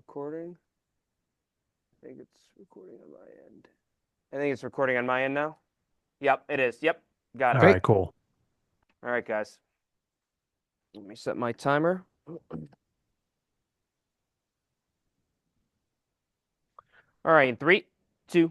recording? I think it's recording on my end. I think it's recording on my end now. Yep, it is. Yep, got it. All right, cool. All right, guys. Let me set my timer. All right, in 3, 2.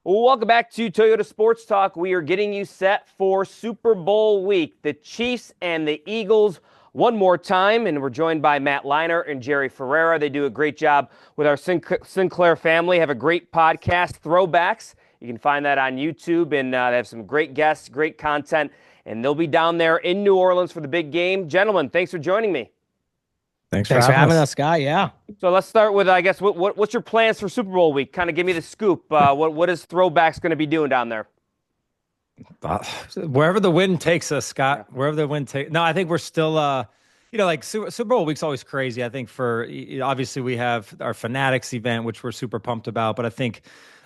Welcome back to Toyota Sports Talk. We are getting you set for Super Bowl week. The Chiefs and the Eagles one more time, and we're joined by Matt Leinart and Jerry Ferrara. They do a great job with our Sinclair family. Have a great podcast, Throwbacks. You can find that on YouTube, and they have some great guests, great content, and they'll be down there in New Orleans for the big game. Gentlemen, thanks for joining me. Thanks for Thanks for having having us. us, Guy. Yeah. So let's start with, I guess, what's your plans for Super Bowl week? Kind of give me the scoop. What is Throwbacks going to be doing down there? Wherever the wind takes us, Scott. Yeah. Wherever the wind takes. No, I think we're still, like Super Bowl week's always crazy. I think obviously we have our Fanatics event, which we're super pumped about. But I think,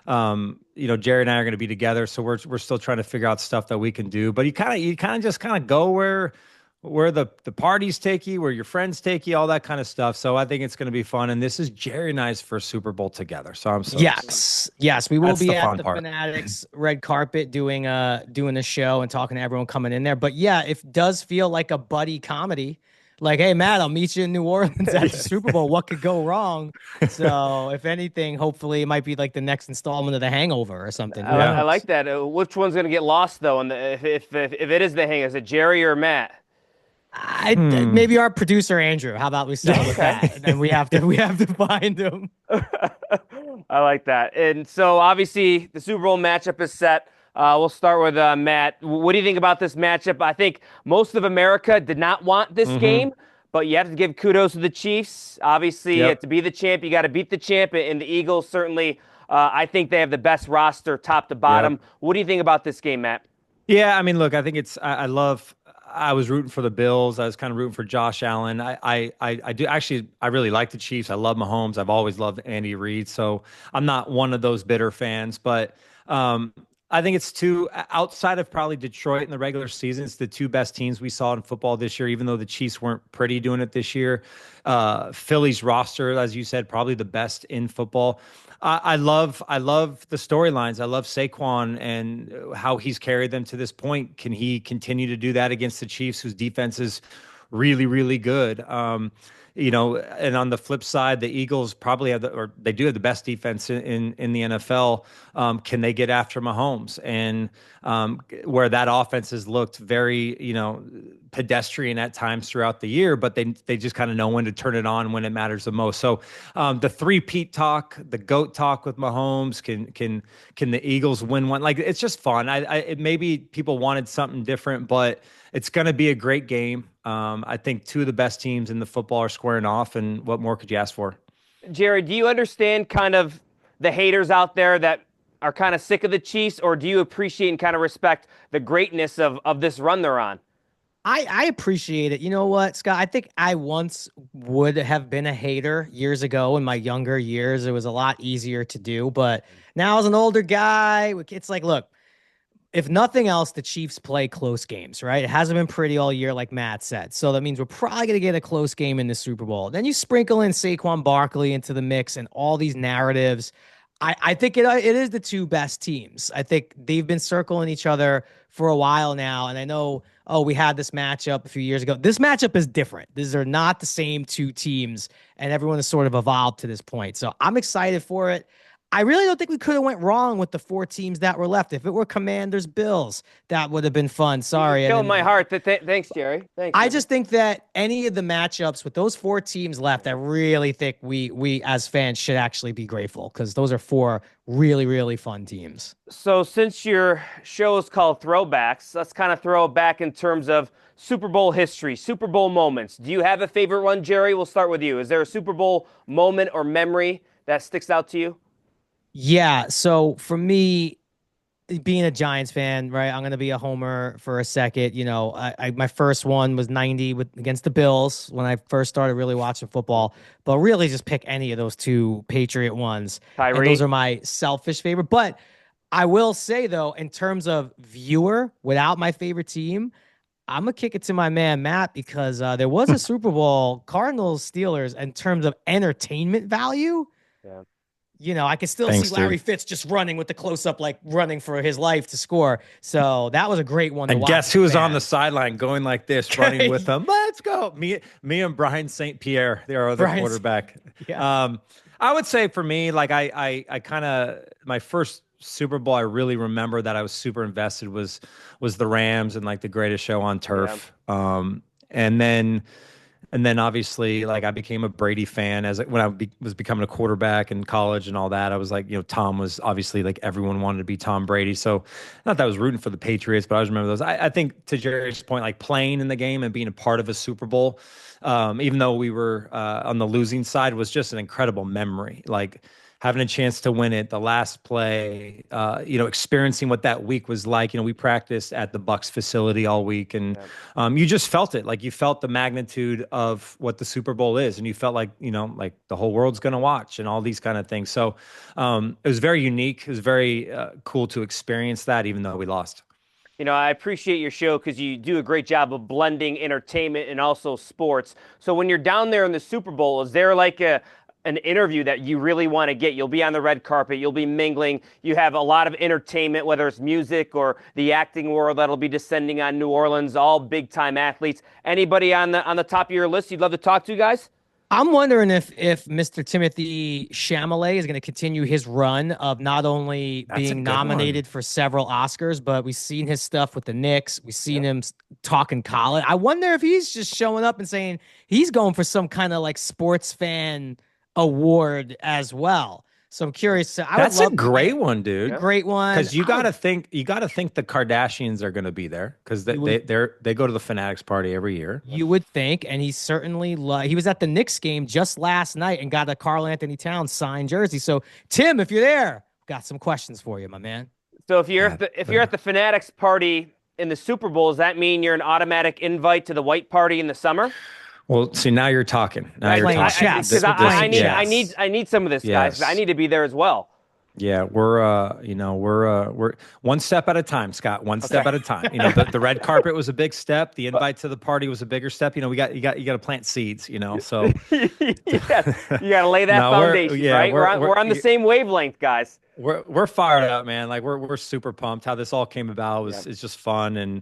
Jerry and I are going to be together, so we're still trying to figure out stuff that we can do. But you kind of just go where the parties take you, where your friends take you, all that kind of stuff. So I think it's going to be fun. And this is Jerry and I's first Super Bowl together. So I'm so yes, we will That's be the at fun the part. Fanatics red carpet doing the show and talking to everyone coming in there. But yeah, it does feel like a buddy comedy. Like, hey, Matt, I'll meet you in New Orleans at the Super Bowl. What could go wrong? So, if anything, hopefully it might be like the next installment of The Hangover or something. I like that. Which one's going to get lost, though? And if it is The Hangover, is it Jerry or Matt? Maybe our producer Andrew. How about we start with that? And then we have to find him. I like that. And so obviously the Super Bowl matchup is set. We'll start with Matt. What do you think about this matchup? I think most of America did not want this game, but you have to give kudos to the Chiefs. Obviously, to be the champ, you got to beat the champ. And the Eagles certainly, I think they have the best roster, top to bottom. Yep. What do you think about this game, Matt? Yeah, I mean, look, I think I was rooting for the Bills. I was kind of rooting for Josh Allen. I really like the Chiefs. I love Mahomes. I've always loved Andy Reid. So I'm not one of those bitter fans, but I think it's outside of probably Detroit in the regular season, it's the two best teams we saw in football this year, even though the Chiefs weren't pretty doing it this year. Philly's roster, as you said, probably the best in football. I love the storylines. I love Saquon and how he's carried them to this point. Can he continue to do that against the Chiefs, whose defense is really, really good? And on the flip side, the Eagles probably they do have the best defense in the NFL. Can they get after Mahomes? And where that offense has looked very, pedestrian at times throughout the year, but they just kind of know when to turn it on when it matters the most. So the three-peat talk, the GOAT talk with Mahomes, can the Eagles win one? Like, it's just fun. Maybe people wanted something different, but it's going to be a great game. I think two of the best teams in the football are squaring off, and what more could you ask for? Jerry, do you understand kind of the haters out there that are kind of sick of the Chiefs, or do you appreciate and kind of respect the greatness of this run they're on? I appreciate it. You know what, Scott? I think I once would have been a hater years ago in my younger years. It was a lot easier to do, but now as an older guy, it's like, look, if nothing else, the Chiefs play close games, right? It hasn't been pretty all year, like Matt said. So that means we're probably going to get a close game in the Super Bowl. Then you sprinkle in Saquon Barkley into the mix and all these narratives. I think it is the two best teams. I think they've been circling each other for a while now. And I know, we had this matchup a few years ago. This matchup is different. These are not the same two teams, and everyone has sort of evolved to this point. So I'm excited for it. I really don't think we could have went wrong with the four teams that were left. If it were Commanders, Bills, that would have been fun. Sorry. Killing my heart. Thanks, Jerry. Thanks. I just think that any of the matchups with those four teams left, I really think we as fans should actually be grateful, because those are four really, really fun teams. So since your show is called Throwbacks, let's kind of throw it back in terms of Super Bowl history, Super Bowl moments. Do you have a favorite one, Jerry? We'll start with you. Is there a Super Bowl moment or memory that sticks out to you? Yeah, so for me, being a Giants fan, right, I'm going to be a homer for a second. My first one was 90 against the Bills when I first started really watching football, but really just pick any of those two Patriot ones. Tyree. And those are my selfish favorite. But I will say, though, in terms of viewer, without my favorite team, I'm gonna kick it to my man Matt because there was a Super Bowl Cardinals Steelers in terms of entertainment value. Yeah. I can still see Thanks, Larry dude. Fitz just running with the close up, like running for his life to score. So that was a great one to And watch guess as a who was on fan. the sideline going like this, running with them? Let's go. Me and Brian St. Pierre, their other Brian's- quarterback. Yeah. I would say for me, like I kind of my first Super Bowl I really remember that I was super invested was the Rams and like the greatest show on turf. And then obviously like I became a Brady fan when I was becoming a quarterback in college and all that. I was like, Tom was obviously like everyone wanted to be Tom Brady. So not that I was rooting for the Patriots, but I just remember those. I think to Jerry's point, like playing in the game and being a part of a Super Bowl, even though we were on the losing side, was just an incredible memory. Like having a chance to win it, the last play, experiencing what that week was like. We practiced at the Bucks facility all week, and you just felt it. Like you felt the magnitude of what the Super Bowl is, and you felt like like the whole world's going to watch and all these kind of things. So it was very unique. It was very cool to experience that, even though we lost. I appreciate your show because you do a great job of blending entertainment and also sports. So when you're down there in the Super Bowl, is there like an interview that you really want to get? You'll be on the red carpet, you'll be mingling, you have a lot of entertainment, whether it's music or the acting world that'll be descending on New Orleans, all big time athletes. Anybody on the top of your list you'd love to talk to, guys? I'm wondering if Mr. Timothy Chalamet is going to continue his run of not only being nominated for several Oscars, but we've seen his stuff with the Knicks. We've seen him talking college. I wonder if he's just showing up and saying he's going for some kind of like sports fan award as well. So I'm curious. That's a great one, dude. Great one. Because you got to think the Kardashians are going to be there because they go to the Fanatics party every year. You would think, and he's certainly he was at the Knicks game just last night and got a Karl Anthony Towns signed jersey. So Tim, if you're there, got some questions for you, my man. So if you're at the Fanatics party in the Super Bowl, does that mean you're an automatic invite to the white party in the summer? Well, see, now you're talking. Now you're talking. Because I need some of this, guys. I need to be there as well. Yeah, we're one step at a time, Scott. One step at a time. The red carpet was a big step. The invite to the party was a bigger step. You got to plant seeds. So yes, you got to lay that foundation, right? We're on the same wavelength, guys. We're fired up, man. Like we're super pumped. How this all came about it's just fun, and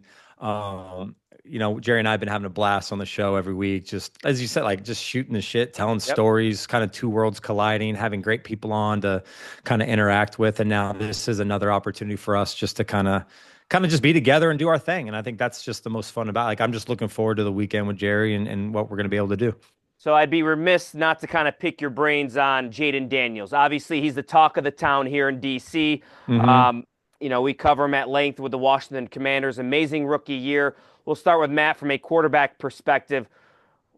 Jerry and I have been having a blast on the show every week. Just as you said, like just shooting the shit, telling stories, kind of two worlds colliding, having great people on to kind of interact with. And now this is another opportunity for us just to kind of just be together and do our thing. And I think that's just the most fun about it. Like I'm just looking forward to the weekend with Jerry and what we're going to be able to do. So I'd be remiss not to kind of pick your brains on Jaden Daniels. Obviously, he's the talk of the town here in D.C. Mm-hmm. We cover him at length with the Washington Commanders. Amazing rookie year. We'll start with Matt from a quarterback perspective.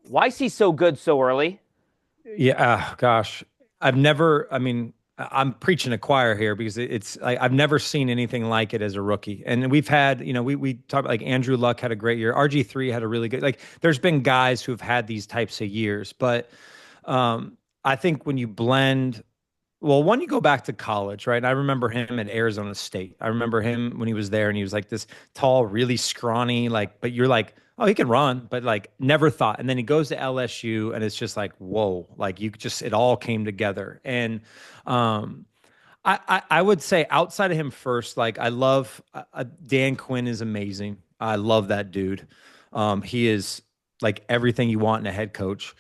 Why is he so good so early? Yeah, gosh. I'm preaching a choir here because it's like I've never seen anything like it as a rookie. And we've had, we talked like Andrew Luck had a great year. RG3 had a really good, like there's been guys who've had these types of years. But I think when you blend, well, one, you go back to college, right? And I remember him at Arizona State. I remember him when he was there and he was like this tall, really scrawny, but you're like, oh, he can run, but like never thought. And then he goes to LSU and it's just like, whoa, like it all came together. And I would say outside of him first, like I love Dan Quinn is amazing. I love that dude. He is like everything you want in a head coach.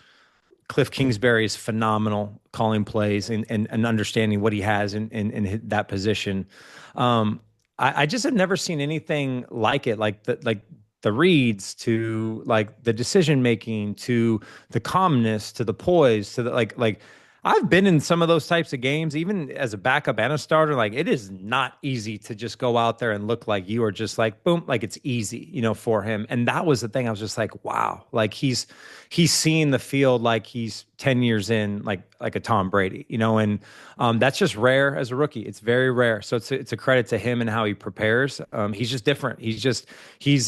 Cliff Kingsbury is phenomenal calling plays and understanding what he has in that position. I just have never seen anything like it, like the reads to like the decision making to the calmness to the poise to the like I've been in some of those types of games, even as a backup and a starter. Like it is not easy to just go out there and look like you are just like, boom, like it's easy, for him. And that was the thing. I was just like, wow, like he's seeing the field like he's 10 years in, like a Tom Brady, and that's just rare as a rookie. It's very rare. So it's a credit to him and how he prepares. He's just different. He's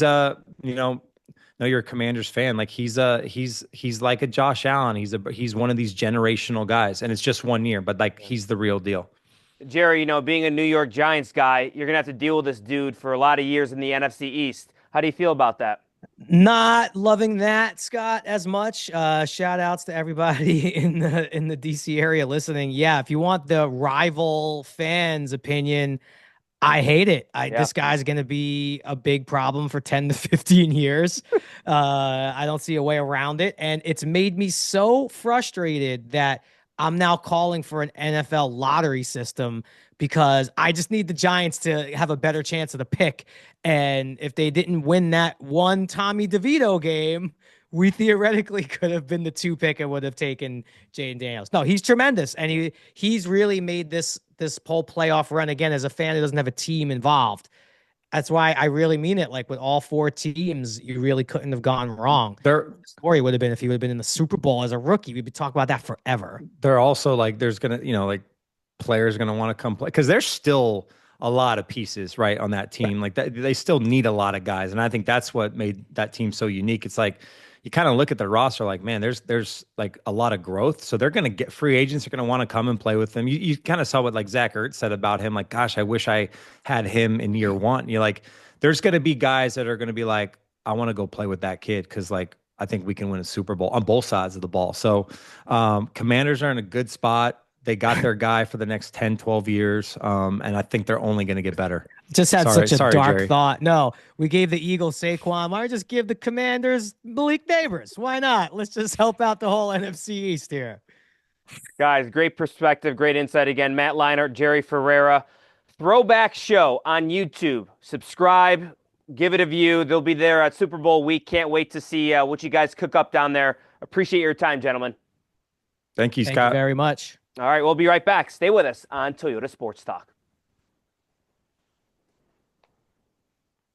know you're a Commanders fan. Like he's like a Josh Allen. He's one of these generational guys, and it's just 1 year, but like he's the real deal. Jerry, being a New York Giants guy, you're gonna have to deal with this dude for a lot of years in the NFC East. How do you feel about that? Not loving that, Scott, as much. Shout outs to everybody in the DC area listening. Yeah, if you want the rival fans' opinion, I hate it. Yeah. This guy's going to be a big problem for 10 to 15 years. I don't see a way around it. And it's made me so frustrated that I'm now calling for an NFL lottery system because I just need the Giants to have a better chance of the pick. And if they didn't win that one Tommy DeVito game, we theoretically could have been the 2 pick and would have taken Jaden Daniels. No, he's tremendous, and he's really made this whole playoff run again as a fan who doesn't have a team involved. That's why I really mean it. Like with all 4 teams, you really couldn't have gone wrong. The story would have been if he would have been in the Super Bowl as a rookie. We'd be talking about that forever. They're also like, there's gonna, like players are gonna want to come play because there's still a lot of pieces right on that team. Like that, they still need a lot of guys, and I think that's what made that team so unique. It's like you kind of look at the roster, like, man, there's like a lot of growth. So they're gonna get free agents are gonna want to come and play with them. You kind of saw what like Zach Ertz said about him. Like, gosh, I wish I had him in year 1. You're like, there's gonna be guys that are gonna be like, I want to go play with that kid because like I think we can win a Super Bowl on both sides of the ball. So Commanders are in a good spot. They got their guy for the next 10, 12 years. And I think they're only going to get better. Just had such a dark Jerry. thought. No, we gave the Eagles Saquon. Why just give the Commanders Malik Neighbors? Why not? Let's just help out the whole NFC East here. Guys, great perspective, great insight again. Matt Leinart, Jerry Ferrara. Throwback show on YouTube. Subscribe, give it a view. They'll be there at Super Bowl week. Can't wait to see what you guys cook up down there. Appreciate your time, gentlemen. Thank you, Thank Scott. you very much. All right, we'll be right back. Stay with us on Toyota Sports Talk.